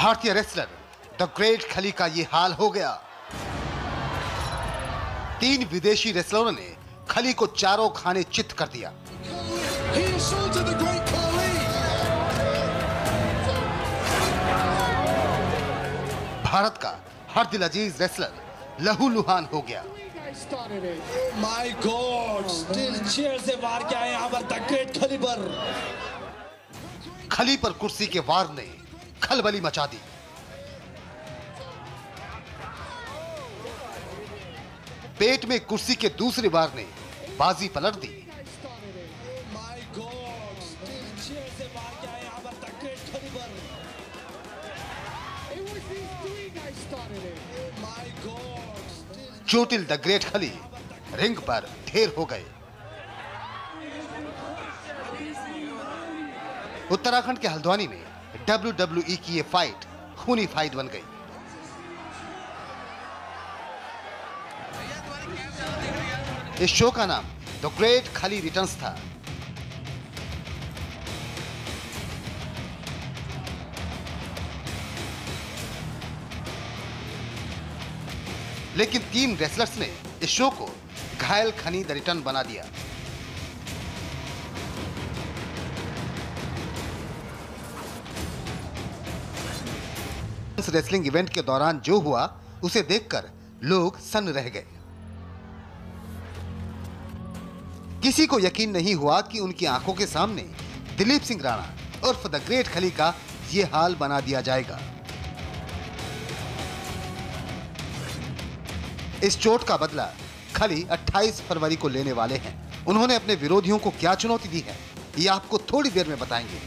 भारतीय wrestler the great खली का ये हाल हो गया। 3 विदेशी रेसलरों ने खली को चारों खाने चित कर दिया। भारत का हर दिल अजीज रेसलर लहूलुहान हो गया। My God, still चेयर से वार क्या है यहाँ पर द ग्रेट खली पर। खली पर कुर्सी के वार ने खलबली मचा दी। पेट में कुर्सी के दूसरे वार ने बाजी पलट दी। My God, still चेयर से वार क्या है यहाँ पर द ग्रेट खली पर। My God, still चोटिल द ग्रेट खली रिंग पर ढेर हो गए। उत्तराखंड के हल्द्वानी में WWE की ये फाइट खूनी फाइट बन गई। इस शो का नाम द ग्रेट खली रिटर्न्स था। लेकिन 3 रेसलर्स ने इस शो को घायल खली द रिटर्न बना दिया। इस रेसलिंग इवेंट के दौरान जो हुआ उसे देखकर लोग सन्न रह गए। किसी को यकीन नहीं हुआ कि उनकी आंखों के सामने दिलीप सिंह राणा उर्फ द ग्रेट खली का यह हाल बना दिया जाएगा। इस चोट का बदला खली 28 फरवरी को लेने वाले हैं। उन्होंने अपने विरोधियों को क्या चुनौती दी है, ये आपको थोड़ी देर में बताएंगे।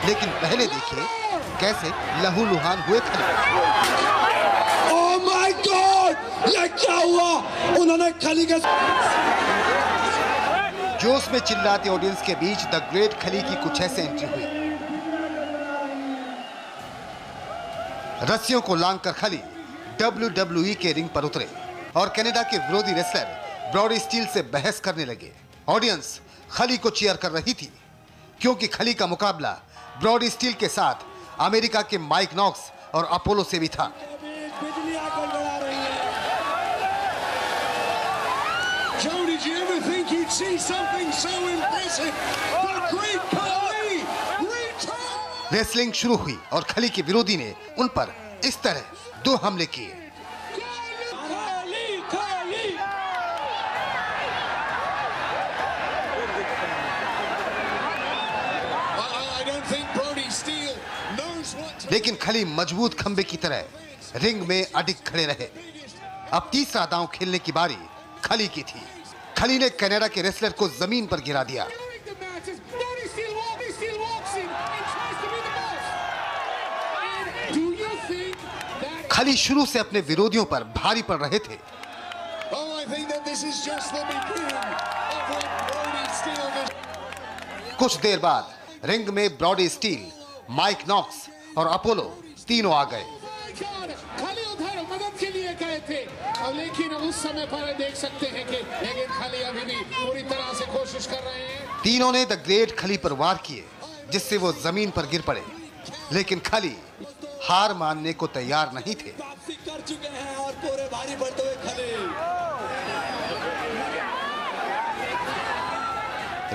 लेकिन पहले देखिए कैसे लहूलुहान हुए खली। ओह माय गॉड, ये क्या हुआ? उन्होंने खली का जोश में चिल्लाते ऑडियंस के बीच द ग्रेट खली की कुछ ऐसे एंट्री हुई। रस्सियों को लांघकर खली WWE के रिंग पर उतरे और कनाडा के विरोधी रेसलर ब्रॉडी स्टील से बहस करने लगे। ऑडियंस खली को चीयर कर रही थी क्योंकि खली का मुकाबला ब्रॉडी स्टील के साथ अमेरिका के माइक नॉक्स और अपोलो से भी था। Joe, did you ever think you'd see something so impressive? The Great Khali returns! Wrestling शुरू हुई और खली के विरोधी ने उन पर इस तरह 2 हमले किए। I don't think Brody Steele knows what to... लेकिन खली मजबूत खंबे की तरह रिंग में अडिग खड़े रहे। अब तीसरा दांव खेलने की बारी खली की थी। खली ने कनाडा के रेसलर को जमीन पर गिरा दिया। खली शुरू से अपने विरोधियों पर भारी पड़ रहे थे। Oh, I think that this is just the beginning of what Brody Steele... कुछ देर बाद रिंग में ब्रॉडी स्टील, माइक नॉक्स और अपोलो तीनों आ गए। खली उधर मदद के लिए गए थे, लेकिन उस समय पर देख सकते हैं कि लेकिन खली अभी भी पूरी तरह से कोशिश कर रहे हैं। तीनों ने द ग्रेट खली पर वार किए जिससे वो जमीन पर गिर पड़े। लेकिन खली हार मानने को तैयार नहीं थे। वापसी कर चुके हैं और पूरे भारी पड़ते हुए खली।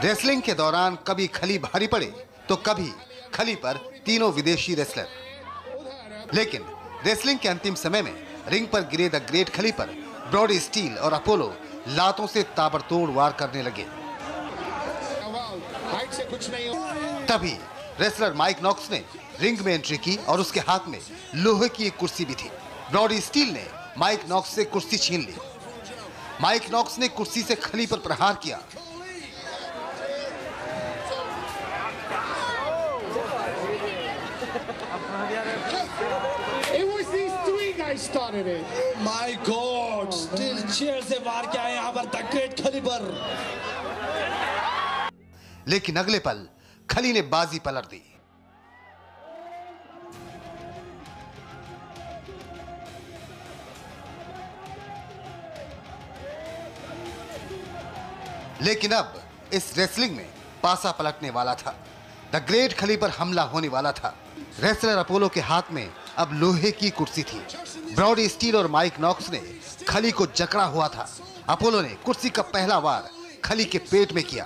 रेसलिंग के दौरान कभी खली भारी पड़े तो कभी खली पर तीनों विदेशी रेसलर। लेकिन रेसलिंग के अंतिम समय में रिंग पर गिरे द ग्रेट खली पर ब्रॉडी स्टील और अपोलो लातों से ताबड़तोड़ वार करने लगे। हाइट से कुछ नहीं हो। तभी रेसलर माइक नॉक्स ने रिंग में एंट्री की और उसके हाथ में लोहे की एक कुर्सी भी थी। ब्रॉडी स्टील ने माइक नॉक्स से कुर्सी छीन ली। माइक नॉक्स ने कुर्सी से खली पर प्रहार किया। It was these 3 guys started it. My God, still chair से वार क्या है यहाँ पर द ग्रेट खली पर। लेकिन अगले पल खली ने बाजी पलट दी। लेकिन अब इस रेसलिंग में पासा पलटने वाला था। द ग्रेट खली पर हमला होने वाला था। रेसलर अपोलो के हाथ में अब लोहे की कुर्सी थी। ब्रॉडी स्टील और माइक नॉक्स ने खली को जकड़ा हुआ था। अपोलो ने कुर्सी का पहला वार खली के पेट में किया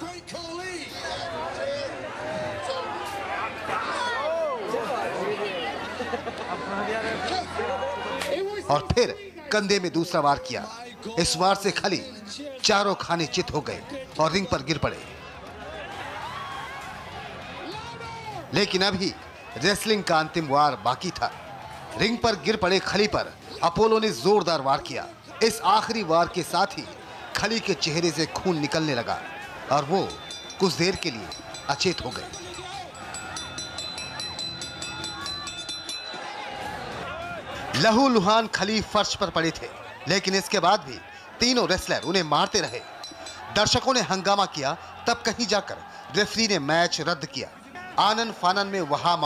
और फिर कंधे में दूसरा वार किया। इस वार से खली चारों खाने चित हो गए और रिंग पर गिर पड़े। लेकिन अभी रेसलिंग का अंतिम वार बाकी था। रिंग पर गिर पड़े खली पर अपोलो ने जोरदार वार किया। इस आखिरी वार के साथ ही खली के चेहरे से खून निकलने लगा और वो कुछ देर के लिए अचेत हो गए। लहूलुहान खली फर्श पर पड़े थे, लेकिन इसके बाद भी तीनों रेसलर उन्हें मारते रहे। दर्शकों ने हंगामा किया। तब कहीं जाकर रेफरी ने मैच रद्द किया। आनन फानन में वहां